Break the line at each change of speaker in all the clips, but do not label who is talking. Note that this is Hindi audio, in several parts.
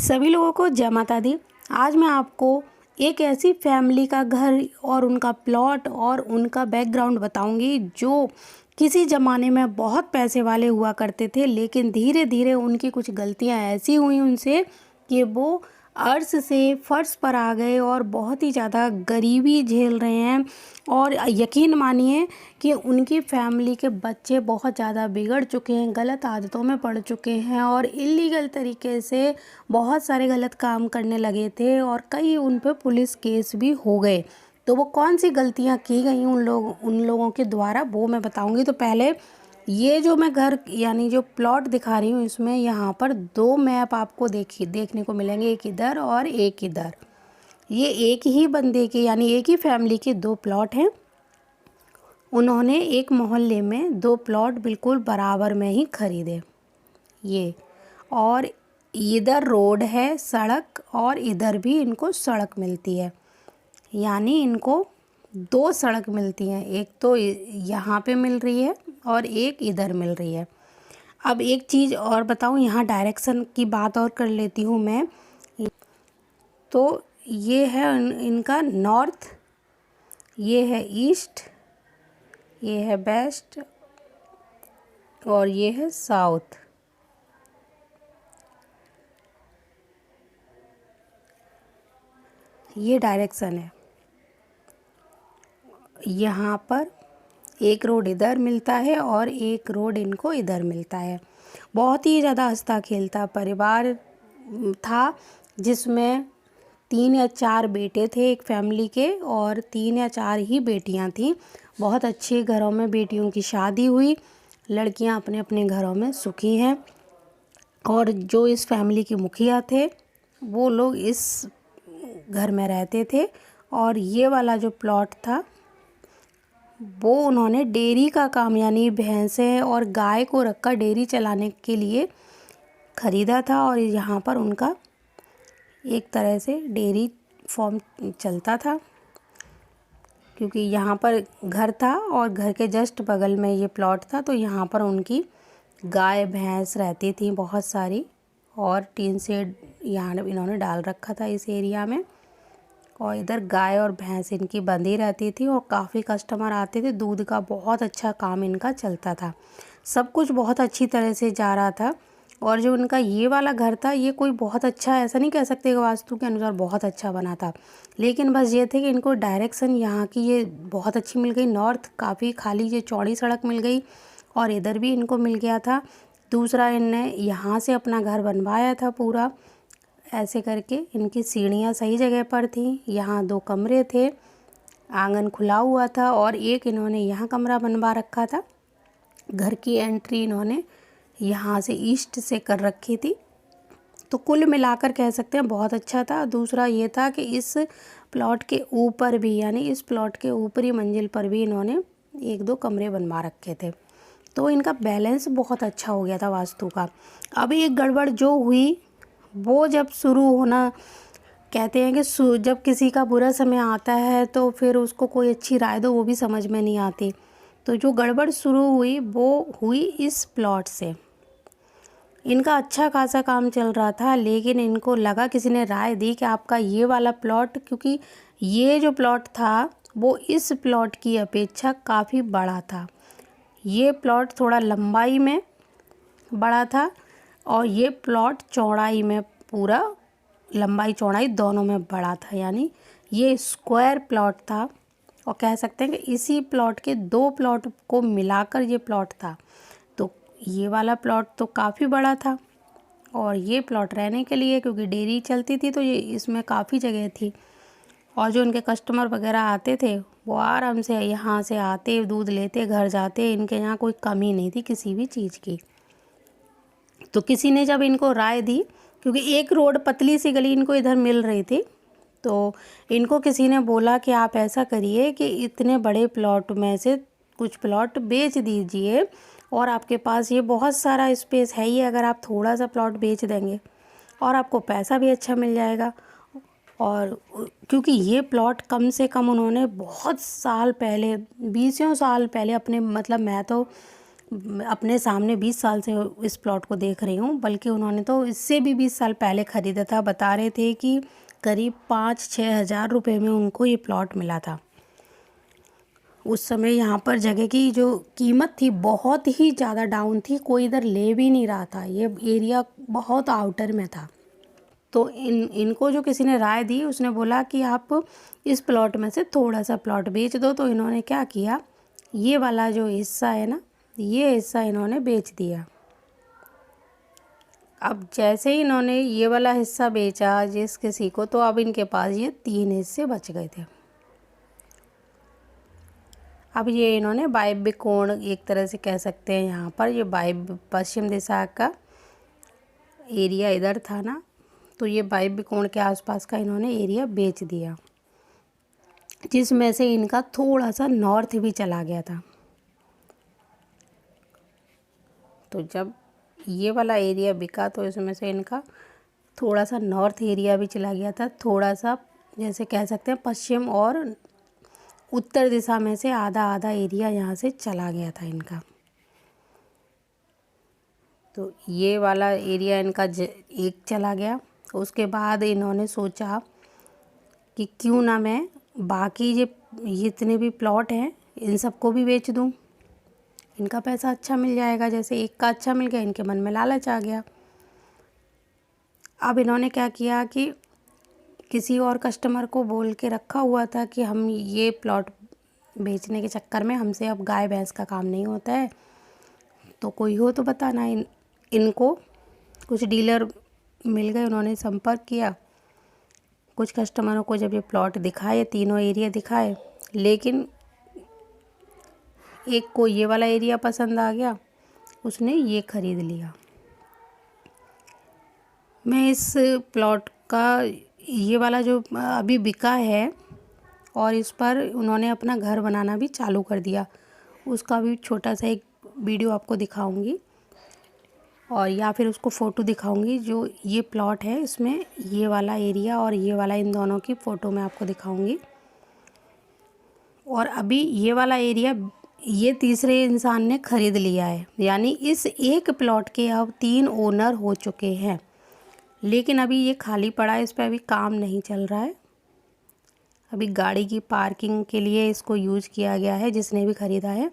सभी लोगों को जय माता दी। आज मैं आपको एक ऐसी फैमिली का घर और उनका प्लॉट और उनका बैकग्राउंड बताऊंगी जो किसी ज़माने में बहुत पैसे वाले हुआ करते थे, लेकिन धीरे धीरे उनकी कुछ गलतियां ऐसी हुई उनसे कि वो अर्श से फर्श पर आ गए और बहुत ही ज़्यादा गरीबी झेल रहे हैं। और यकीन मानिए कि उनकी फैमिली के बच्चे बहुत ज़्यादा बिगड़ चुके हैं, गलत आदतों में पड़ चुके हैं और इलीगल तरीके से बहुत सारे गलत काम करने लगे थे और कई उन पे पुलिस केस भी हो गए। तो वो कौन सी गलतियां की गई उन लोगों के द्वारा वो मैं बताऊंगी। तो पहले ये जो मैं घर यानी जो प्लॉट दिखा रही हूँ, इसमें यहाँ पर दो मैप आपको देखने को मिलेंगे, एक इधर और एक इधर। ये एक ही बंदे के यानी एक ही फैमिली के दो प्लॉट हैं। उन्होंने एक मोहल्ले में दो प्लॉट बिल्कुल बराबर में ही खरीदे। ये और इधर रोड है, सड़क, और इधर भी इनको सड़क मिलती है, यानी इनको दो सड़क मिलती हैं, एक तो यहाँ पे मिल रही है और एक इधर मिल रही है। अब एक चीज़ और बताऊँ, यहाँ डायरेक्शन की बात और कर लेती हूँ मैं। तो ये है इनका नॉर्थ, ये है ईस्ट, ये है वेस्ट और ये है साउथ। ये डायरेक्शन है। यहाँ पर एक रोड इधर मिलता है और एक रोड इनको इधर मिलता है। बहुत ही ज़्यादा हंसता खेलता परिवार था, जिसमें 3 या 4 बेटे थे एक फैमिली के और 3 या 4 ही बेटियां थीं। बहुत अच्छे घरों में बेटियों की शादी हुई, लड़कियां अपने अपने घरों में सुखी हैं। और जो इस फैमिली के मुखिया थे वो लोग इस घर में रहते थे। और ये वाला जो प्लॉट था वो उन्होंने डेयरी का काम यानी भैंसें और गाय को रखकर डेयरी चलाने के लिए ख़रीदा था। और यहाँ पर उनका एक तरह से डेयरी फॉर्म चलता था, क्योंकि यहाँ पर घर था और घर के जस्ट बगल में ये प्लॉट था। तो यहाँ पर उनकी गाय भैंस रहती थी बहुत सारी, और टीन शेड यहाँ इन्होंने डाल रखा था इस एरिया में। और इधर गाय और भैंस इनकी बंधी रहती थी और काफ़ी कस्टमर आते थे। दूध का बहुत अच्छा काम इनका चलता था, सब कुछ बहुत अच्छी तरह से जा रहा था। और जो उनका ये वाला घर था ये कोई बहुत अच्छा, ऐसा नहीं कह सकते कि वास्तु के अनुसार बहुत अच्छा बना था, लेकिन बस ये थे कि इनको डायरेक्शन यहाँ की ये बहुत अच्छी मिल गई। नॉर्थ काफ़ी खाली ये चौड़ी सड़क मिल गई और इधर भी इनको मिल गया था। दूसरा, इनने यहाँ से अपना घर बनवाया था पूरा ऐसे करके। इनकी सीढ़ियाँ सही जगह पर थी, यहाँ 2 कमरे थे, आंगन खुला हुआ था और एक इन्होंने यहाँ कमरा बनवा रखा था। घर की एंट्री इन्होंने यहाँ से ईस्ट से कर रखी थी। तो कुल मिलाकर कह सकते हैं बहुत अच्छा था। दूसरा ये था कि इस प्लॉट के ऊपर भी यानी इस प्लॉट के ऊपरी मंजिल पर भी इन्होंने 1-2 कमरे बनवा रखे थे। तो इनका बैलेंस बहुत अच्छा हो गया था वास्तु का। अब एक गड़बड़ जो हुई वो जब शुरू होना, कहते हैं कि जब किसी का बुरा समय आता है तो फिर उसको कोई अच्छी राय दो वो भी समझ में नहीं आती। तो जो गड़बड़ शुरू हुई वो हुई इस प्लॉट से। इनका अच्छा खासा काम चल रहा था, लेकिन इनको लगा, किसी ने राय दी कि आपका ये वाला प्लॉट, क्योंकि ये जो प्लॉट था वो इस प्लॉट की अपेक्षा काफ़ी बड़ा था। ये प्लॉट थोड़ा लंबाई में बड़ा था और ये प्लॉट चौड़ाई में, पूरा लंबाई चौड़ाई दोनों में बड़ा था, यानी ये स्क्वायर प्लॉट था। और कह सकते हैं कि इसी प्लॉट के 2 प्लॉट को मिलाकर ये प्लॉट था। तो ये वाला प्लॉट तो काफ़ी बड़ा था और ये प्लॉट रहने के लिए, क्योंकि डेयरी चलती थी तो ये इसमें काफ़ी जगह थी। और जो इनके कस्टमर वगैरह आते थे वो आराम से यहाँ से आते, दूध लेते, घर जाते। इनके यहाँ कोई कमी नहीं थी किसी भी चीज़ की। तो किसी ने जब इनको राय दी, क्योंकि एक रोड पतली सी गली इनको इधर मिल रही थी, तो इनको किसी ने बोला कि आप ऐसा करिए कि इतने बड़े प्लॉट में से कुछ प्लॉट बेच दीजिए, और आपके पास ये बहुत सारा स्पेस है ही, अगर आप थोड़ा सा प्लॉट बेच देंगे और आपको पैसा भी अच्छा मिल जाएगा। और क्योंकि ये प्लॉट कम से कम उन्होंने बहुत साल पहले, 20 साल पहले अपने, मतलब मैं तो अपने सामने 20 साल से इस प्लॉट को देख रही हूँ, बल्कि उन्होंने तो इससे भी 20 साल पहले ख़रीदा था। बता रहे थे कि करीब 5-6 हज़ार रुपये में उनको ये प्लॉट मिला था। उस समय यहाँ पर जगह की जो कीमत थी बहुत ही ज़्यादा डाउन थी, कोई इधर ले भी नहीं रहा था, ये एरिया बहुत आउटर में था। तो इनको जो किसी ने राय दी, उसने बोला कि आप इस प्लॉट में से थोड़ा सा प्लॉट बेच दो। तो इन्होंने क्या किया, ये वाला जो हिस्सा है ना, ये हिस्सा इन्होंने बेच दिया। अब जैसे ही इन्होंने ये वाला हिस्सा बेचा जिस किसी को, तो अब इनके पास ये 3 हिस्से बच गए थे। अब ये इन्होंने वायव्य कोण, एक तरह से कह सकते हैं यहाँ पर, ये वायव्य पश्चिम दिशा का एरिया इधर था ना, तो ये वायव्य कोण के आसपास का इन्होंने एरिया बेच दिया, जिसमें से इनका थोड़ा सा नॉर्थ भी चला गया था। तो जब ये वाला एरिया बिका तो इसमें से इनका थोड़ा सा नॉर्थ एरिया भी चला गया था, थोड़ा सा जैसे कह सकते हैं पश्चिम और उत्तर दिशा में से आधा आधा एरिया यहाँ से चला गया था इनका। तो ये वाला एरिया इनका एक चला गया। उसके बाद इन्होंने सोचा कि क्यों ना मैं बाकी जितने भी प्लॉट हैं इन सबको भी बेच दूं, इनका पैसा अच्छा मिल जाएगा। जैसे एक का अच्छा मिल गया, इनके मन में लालच आ गया। अब इन्होंने क्या किया कि किसी और कस्टमर को बोल के रखा हुआ था कि हम ये प्लॉट बेचने के चक्कर में हमसे अब गाय भैंस का काम नहीं होता है, तो कोई हो तो बताना। इनको कुछ डीलर मिल गए, उन्होंने संपर्क किया। कुछ कस्टमरों को जब ये प्लॉट दिखाए, तीनों एरिया दिखाए, लेकिन एक को ये वाला एरिया पसंद आ गया, उसने ये ख़रीद लिया। मैं इस प्लॉट का ये वाला जो अभी बिका है और इस पर उन्होंने अपना घर बनाना भी चालू कर दिया, उसका भी छोटा सा एक वीडियो आपको दिखाऊंगी, और या फिर उसको फ़ोटो दिखाऊंगी। जो ये प्लॉट है इसमें ये वाला एरिया और ये वाला, इन दोनों की फ़ोटो मैं आपको दिखाऊंगी। और अभी ये वाला एरिया ये तीसरे इंसान ने ख़रीद लिया है, यानी इस एक प्लॉट के अब 3 ओनर हो चुके हैं। लेकिन अभी ये खाली पड़ा है, इस पर अभी काम नहीं चल रहा है। अभी गाड़ी की पार्किंग के लिए इसको यूज किया गया है जिसने भी ख़रीदा है,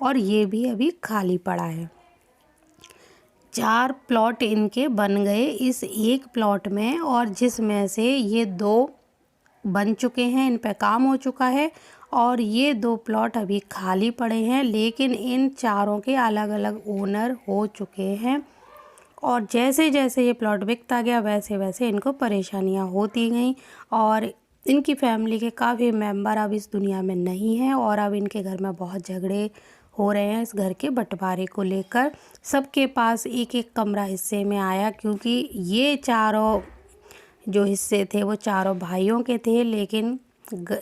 और ये भी अभी खाली पड़ा है। 4 प्लॉट इनके बन गए इस एक प्लॉट में, और जिसमें से ये 2 बन चुके हैं, इन पे काम हो चुका है, और ये 2 प्लॉट अभी खाली पड़े हैं। लेकिन इन चारों के अलग अलग ओनर हो चुके हैं, और जैसे जैसे ये प्लॉट बिकता गया वैसे वैसे इनको परेशानियां होती गईं, और इनकी फैमिली के काफ़ी मेंबर अब इस दुनिया में नहीं हैं, और अब इनके घर में बहुत झगड़े हो रहे हैं इस घर के बंटवारे को लेकर। सबके पास एक एक कमरा हिस्से में आया, क्योंकि ये चारों जो हिस्से थे वो चारों भाइयों के थे, लेकिन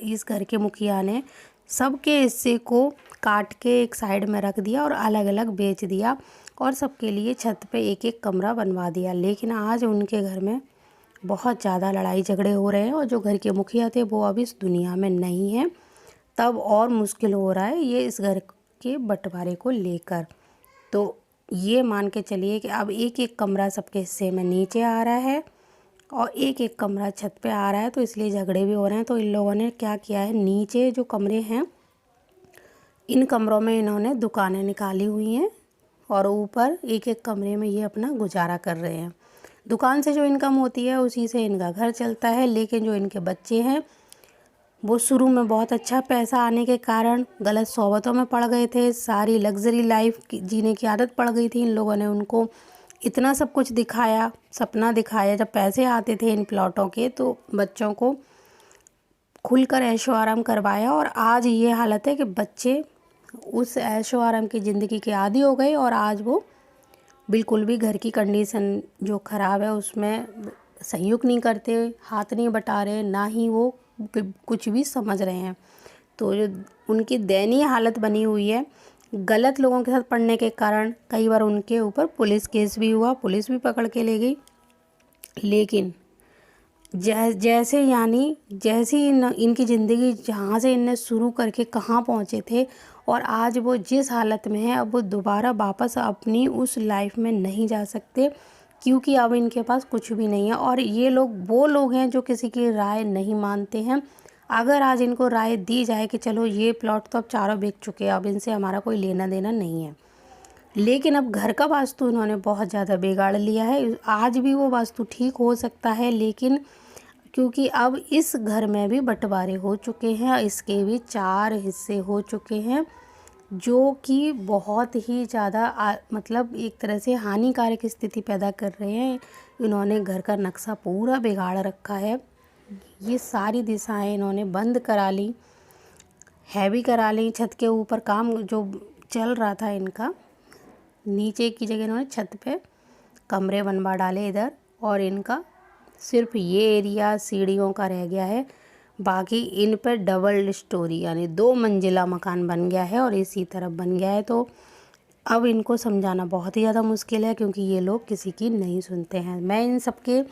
इस घर के मुखिया ने सबके हिस्से को काट के एक साइड में रख दिया और अलग अलग बेच दिया, और सबके लिए छत पे एक एक कमरा बनवा दिया। लेकिन आज उनके घर में बहुत ज़्यादा लड़ाई झगड़े हो रहे हैं, और जो घर के मुखिया थे वो अब इस दुनिया में नहीं हैं। तब और मुश्किल हो रहा है ये इस घर के बंटवारे को लेकर। तो ये मान के चलिए कि अब एक एक कमरा सबके हिस्से में नीचे आ रहा है, और एक एक कमरा छत पे आ रहा है, तो इसलिए झगड़े भी हो रहे हैं। तो इन लोगों ने क्या किया है, नीचे जो कमरे हैं इन कमरों में इन्होंने दुकानें निकाली हुई हैं, और ऊपर एक एक कमरे में ये अपना गुजारा कर रहे हैं। दुकान से जो इनकम होती है उसी से इनका घर चलता है। लेकिन जो इनके बच्चे हैं वो शुरू में बहुत अच्छा पैसा आने के कारण गलत सोबतों में पड़ गए थे, सारी लग्जरी लाइफ जीने की आदत पड़ गई थी। इन लोगों ने उनको इतना सब कुछ दिखाया, सपना दिखाया। जब पैसे आते थे इन प्लॉटों के तो बच्चों को खुलकर ऐशो आराम करवाया, और आज ये हालत है कि बच्चे उस ऐशो आराम की ज़िंदगी के आदी हो गए, और आज वो बिल्कुल भी घर की कंडीशन जो ख़राब है उसमें सहयोग नहीं करते, हाथ नहीं बटा रहे, ना ही वो कुछ भी समझ रहे हैं। तो जो उनकी दयनीय हालत बनी हुई है, गलत लोगों के साथ पड़ने के कारण कई बार उनके ऊपर पुलिस केस भी हुआ, पुलिस भी पकड़ के ले गई। लेकिन जैसे यानी जैसी इनकी ज़िंदगी जहाँ से इनने शुरू करके कहाँ पहुँचे थे और आज वो जिस हालत में है अब वो दोबारा वापस अपनी उस लाइफ में नहीं जा सकते, क्योंकि अब इनके पास कुछ भी नहीं है। और ये लोग वो लोग हैं जो किसी की राय नहीं मानते हैं। अगर आज इनको राय दी जाए कि चलो ये प्लॉट तो अब चारों बिक चुके हैं, अब इनसे हमारा कोई लेना देना नहीं है, लेकिन अब घर का वास्तु इन्होंने बहुत ज़्यादा बिगाड़ लिया है। आज भी वो वास्तु ठीक हो सकता है, लेकिन क्योंकि अब इस घर में भी बंटवारे हो चुके हैं, इसके भी 4 हिस्से हो चुके हैं, जो कि बहुत ही ज़्यादा मतलब एक तरह से हानिकारक स्थिति पैदा कर रहे हैं। इन्होंने घर का नक्शा पूरा बिगाड़ रखा है। ये सारी दिशाएं इन्होंने बंद करा ली, हैवी करा ली। छत के ऊपर काम जो चल रहा था इनका, नीचे की जगह इन्होंने छत पे कमरे बनवा डाले इधर, और इनका सिर्फ ये एरिया सीढ़ियों का रह गया है। बाकी इन पर डबल स्टोरी यानी 2 मंजिला मकान बन गया है और इसी तरफ बन गया है। तो अब इनको समझाना बहुत ही ज़्यादा मुश्किल है, क्योंकि ये लोग किसी की नहीं सुनते हैं। मैं इन सबके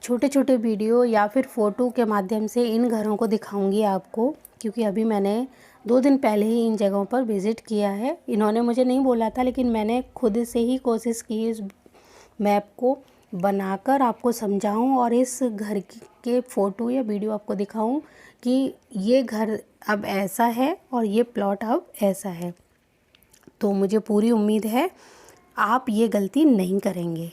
छोटे छोटे वीडियो या फिर फ़ोटो के माध्यम से इन घरों को दिखाऊंगी आपको, क्योंकि अभी मैंने 2 दिन पहले ही इन जगहों पर विज़िट किया है। इन्होंने मुझे नहीं बोला था, लेकिन मैंने खुद से ही कोशिश की इस मैप को बनाकर आपको समझाऊं और इस घर के फ़ोटो या वीडियो आपको दिखाऊं कि ये घर अब ऐसा है और ये प्लॉट अब ऐसा है। तो मुझे पूरी उम्मीद है आप ये गलती नहीं करेंगे।